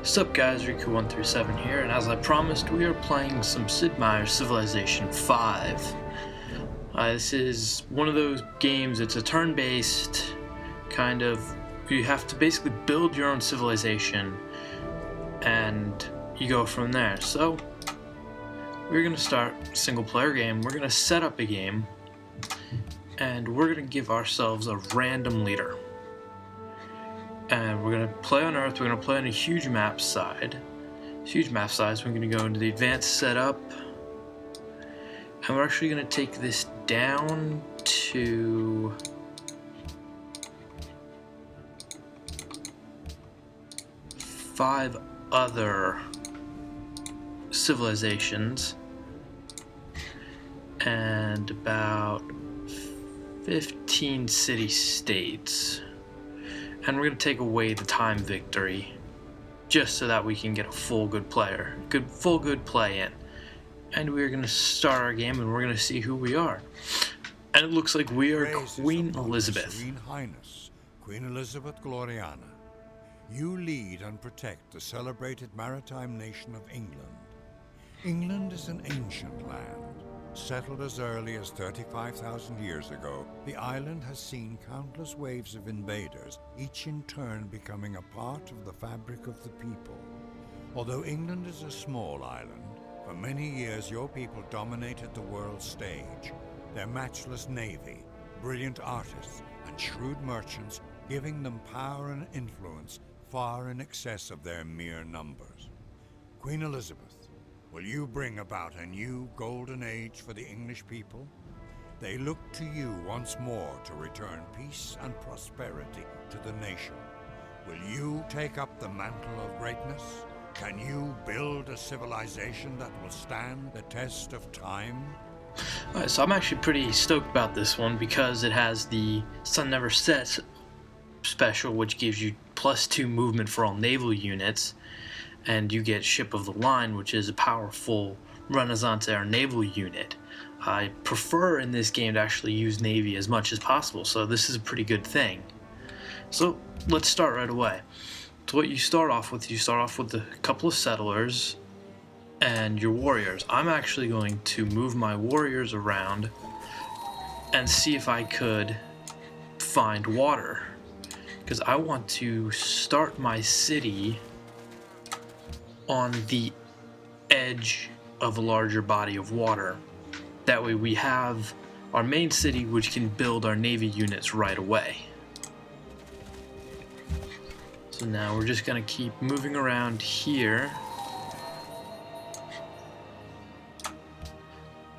Sup guys, Riku137 here, and as I promised, we are playing some Sid Meier's Civilization V. This is one of those games, it's a turn-based, kind of, you have to basically build your own civilization, and you go from there. So, we're going to start a single-player game, we're going to set up a game, and we're going to give ourselves a random leader. And we're going to play on Earth, we're going to play on a huge map size. We're going to go into the advanced setup. And we're actually going to take this down to... five other civilizations. And about 15 city-states. And we're going to take away the time victory, just so that we can get a full good play in. And we're going to start our game, and we're going to see who we are. And it looks like we are Queen Elizabeth. Serene Highness, Queen Elizabeth Gloriana. You lead and protect the celebrated maritime nation of England. England is an ancient land. Settled as early as 35,000 years ago, the island has seen countless waves of invaders, each in turn becoming a part of the fabric of the people. Although England is a small island, for many years your people dominated the world stage. Their matchless navy, brilliant artists, and shrewd merchants giving them power and influence far in excess of their mere numbers. Queen Elizabeth, will you bring about a new golden age for the English people? They look to you once more to return peace and prosperity to the nation. Will you take up the mantle of greatness? Can you build a civilization that will stand the test of time? Alright, so I'm actually pretty stoked about this one because it has the Sun Never Sets special, which gives you +2 movement for all naval units. And you get Ship of the Line, which is a powerful Renaissance-era naval unit. I prefer in this game to actually use Navy as much as possible, so this is a pretty good thing. So let's start right away. So what you start off with a couple of settlers and your warriors. I'm actually going to move my warriors around and see if I could find water, because I want to start my city on the edge of a larger body of water. That way we have our main city, which can build our navy units right away. So now we're just going to keep moving around here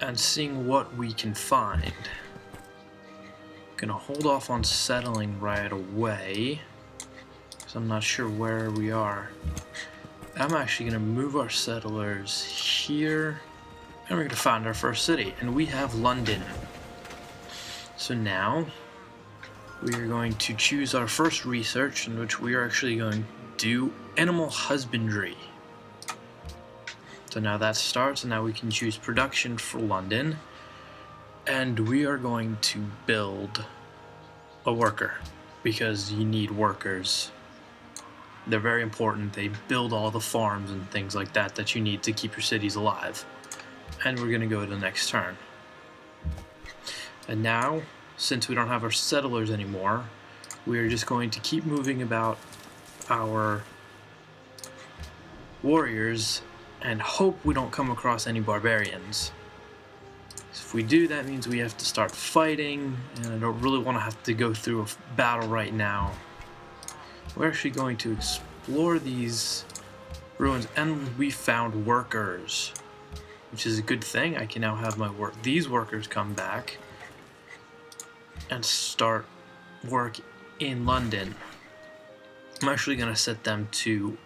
and seeing what we can find. Gonna hold off on settling right away because I'm not sure where we are. I'm actually going to move our settlers here, and we're going to find our first city, and we have London. So now, we are going to choose our first research, in which we are actually going to do animal husbandry. So now that starts, and now we can choose production for London, and we are going to build a worker, because you need workers. They're very important. They build all the farms and things like that that you need to keep your cities alive. And we're going to go to the next turn. And now, since we don't have our settlers anymore, we are just going to keep moving about our warriors and hope we don't come across any barbarians. So if we do, that means we have to start fighting, and I don't really want to have to go through a battle right now. We're actually going to explore these ruins, and we found workers, which is a good thing. I can now have these workers come back and start work in London. I'm actually going to set them to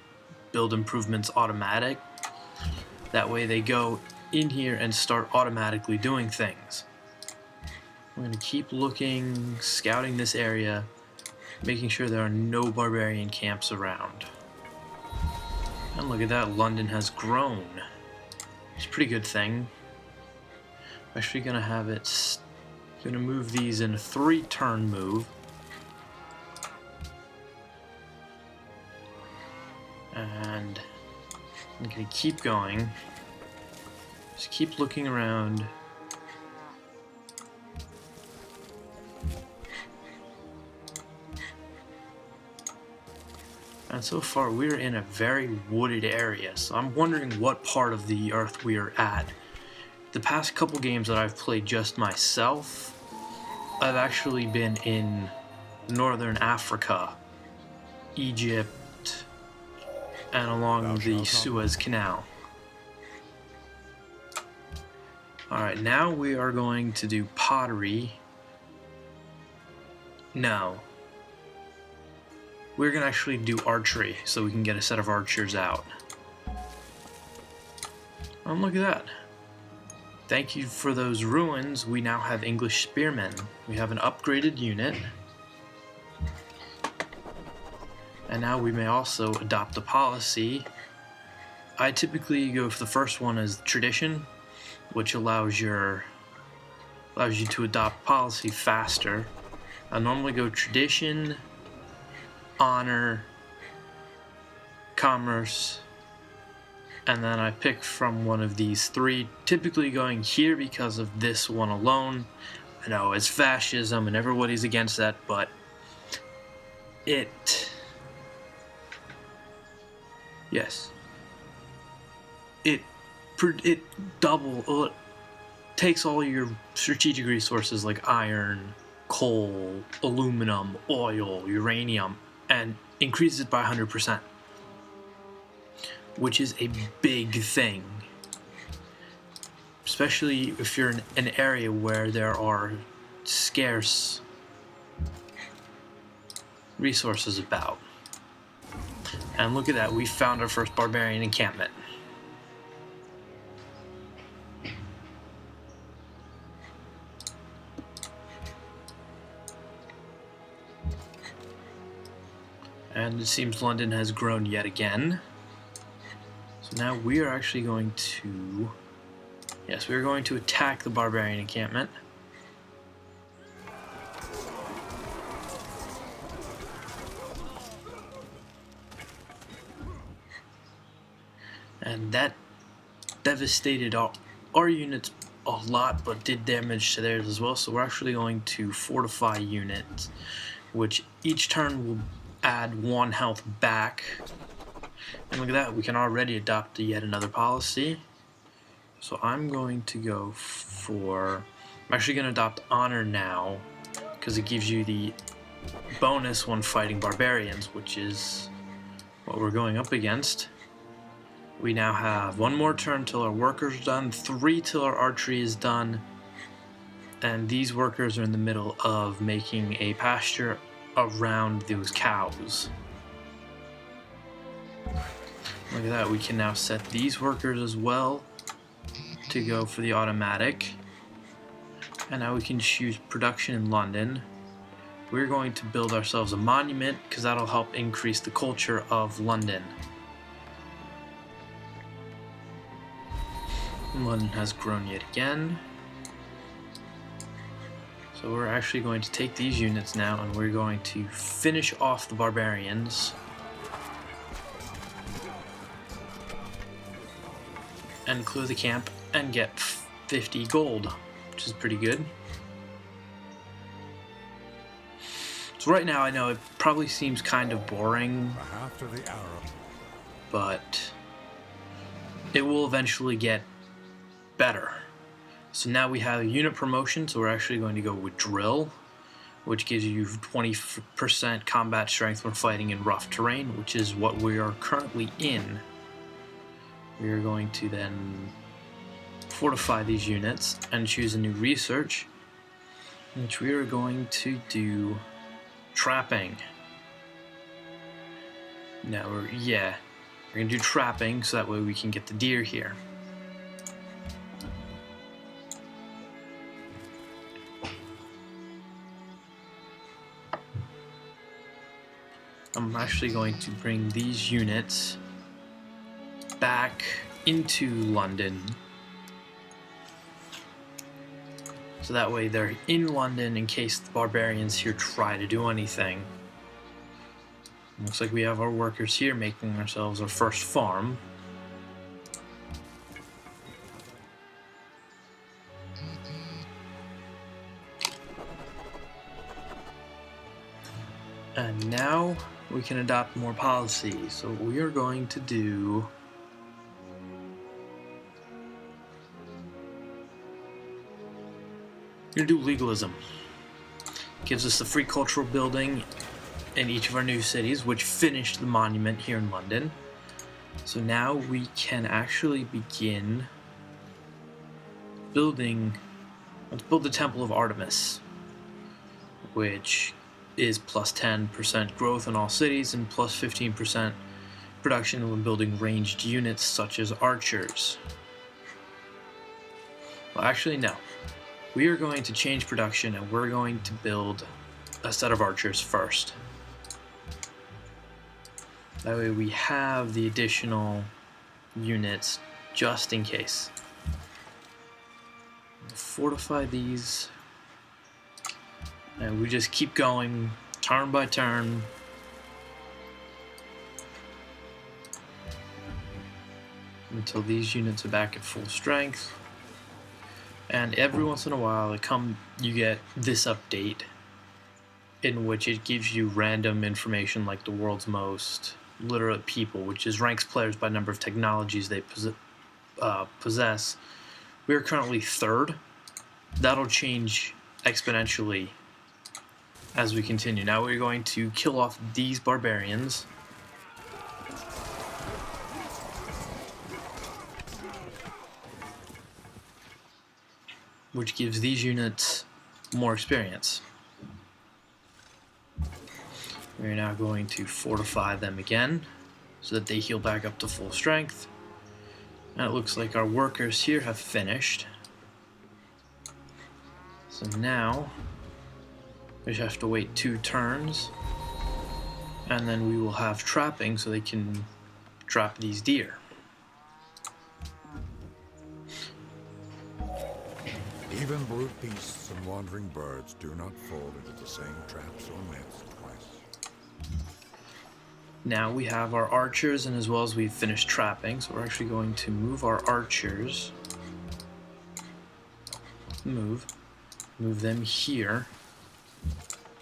build improvements automatic. That way they go in here and start automatically doing things. I'm going to keep looking, scouting this area, making sure there are no barbarian camps around. And look at that, London has grown. It's a pretty good thing. I'm actually gonna have it, gonna move these in a 3-turn move. And I'm gonna keep going. Just keep looking around. And so far we're in a very wooded area, so I'm wondering what part of the earth we are at. The past couple games that I've played just myself, I've actually been in northern Africa, Egypt, and along the Suez Canal. Alright, now we are going to do pottery. No. We're going to actually do archery, so we can get a set of archers out. Oh, look at that. Thank you for those ruins. We now have English spearmen. We have an upgraded unit. And now we may also adopt a policy. I typically go for the first one as tradition, which allows you to adopt policy faster. I normally go tradition, honor, commerce, and then I pick from one of these three, typically going here because of this one alone. I know it's fascism and everybody's against that, but it takes all your strategic resources like iron, coal, aluminum, oil, uranium, and increases it by 100%, which is a big thing, especially if you're in an area where there are scarce resources about. And look at that, we found our first barbarian encampment. And it seems London has grown yet again. So now we are actually going to... Yes, we are going to attack the barbarian encampment. And that devastated our units a lot, but did damage to theirs as well. So we're actually going to fortify units, which each turn will add 1 health back. And look at that, we can already adopt yet another policy. So I'm going to go for... I'm actually going to adopt honor now, because it gives you the bonus when fighting barbarians, which is what we're going up against. We now have 1 more turn till our workers are done, 3 till our archery is done, and these workers are in the middle of making a pasture around those cows. Look at that, we can now set these workers as well to go for the automatic. And now we can choose production in London. We're going to build ourselves a monument because that'll help increase the culture of London. London has grown yet again. So we're actually going to take these units now and we're going to finish off the barbarians. And clear the camp and get 50 gold, which is pretty good. So right now I know it probably seems kind of boring, but it will eventually get better. So now we have a unit promotion, so we're actually going to go with drill, which gives you 20% combat strength when fighting in rough terrain, which is what we are currently in. We are going to then fortify these units and choose a new research, which we are going to do trapping. Now we're gonna do trapping so that way we can get the deer here. I'm actually going to bring these units back into London. So that way they're in London in case the barbarians here try to do anything. Looks like we have our workers here making ourselves our first farm. And now we can adopt more policies. So what we are going to do... We're going to do legalism. Gives us the free cultural building in each of our new cities, which finished the monument here in London. So now we can actually begin building... Let's build the Temple of Artemis, which is plus 10% growth in all cities and plus 15% production when building ranged units such as archers. Well, actually, no. We are going to change production and we're going to build a set of archers first. That way we have the additional units just in case. Fortify these. And we just keep going turn by turn. Until these units are back at full strength. And every once in a while you get this update in which it gives you random information like the world's most literate people, which is ranks players by number of technologies they possess. We are currently 3rd. That'll change exponentially as we continue. Now we're going to kill off these barbarians. Which gives these units more experience. We're now going to fortify them again so that they heal back up to full strength. And it looks like our workers here have finished. So now we just have to wait 2 turns, and then we will have trapping so they can trap these deer. Even brute beasts and wandering birds do not fall into the same traps or nets twice. Now we have our archers, and as well as we've finished trapping, so we're actually going to move our archers. Move them here.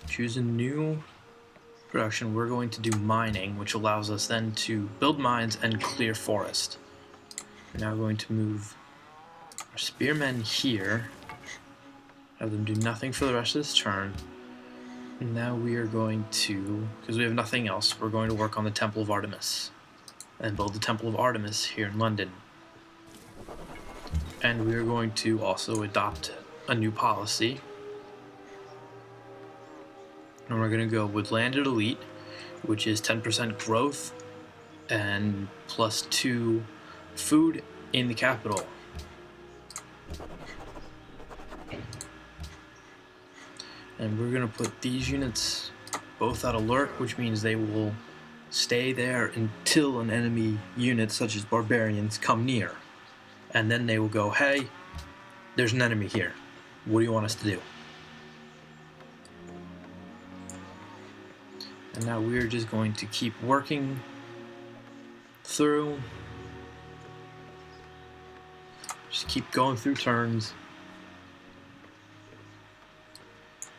Choose a new production. We're going to do mining, which allows us then to build mines and clear forest. We're now going to move our spearmen here. Have them do nothing for the rest of this turn. And now we are going to, because we have nothing else, we're going to work on the Temple of Artemis. And build the Temple of Artemis here in London. And we are going to also adopt a new policy. And we're going to go with Landed Elite, which is 10% growth and plus 2 food in the capital. And we're going to put these units both at alert, which means they will stay there until an enemy unit such as barbarians come near. And then they will go, hey, there's an enemy here. What do you want us to do? And now we're just going to keep working through. Just keep going through turns.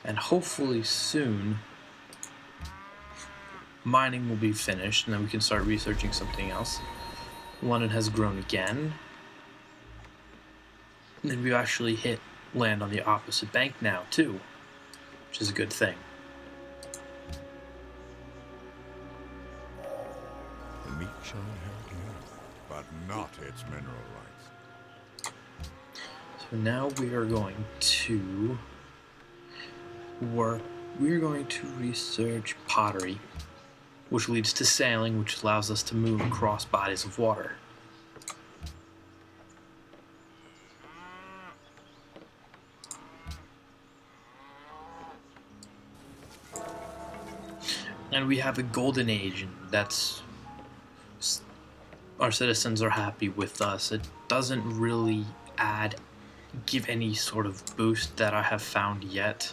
And hopefully soon, mining will be finished, and then we can start researching something else. London has grown again. And then we've actually hit land on the opposite bank now, too, which is a good thing. The meek shall inherit the earth, but not its mineral rights. So now we are going to research pottery, which leads to sailing, which allows us to move across bodies of water. And we have a golden age, and that's... Our citizens are happy with us. It doesn't really give any sort of boost that I have found yet.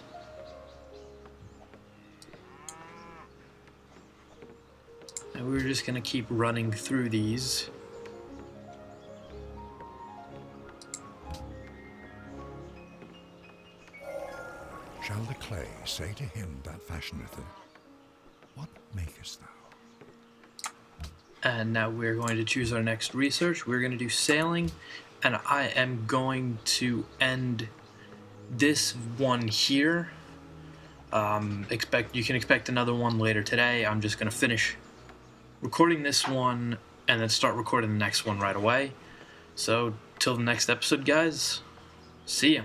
And we're just gonna keep running through these. Shall the clay say to him that fashioneth it, what makest thou? And now we're going to choose our next research. We're going to do sailing, and I am going to end this one here. You can expect another one later today. I'm just going to finish recording this one and then start recording the next one right away. So till the next episode, guys, see ya.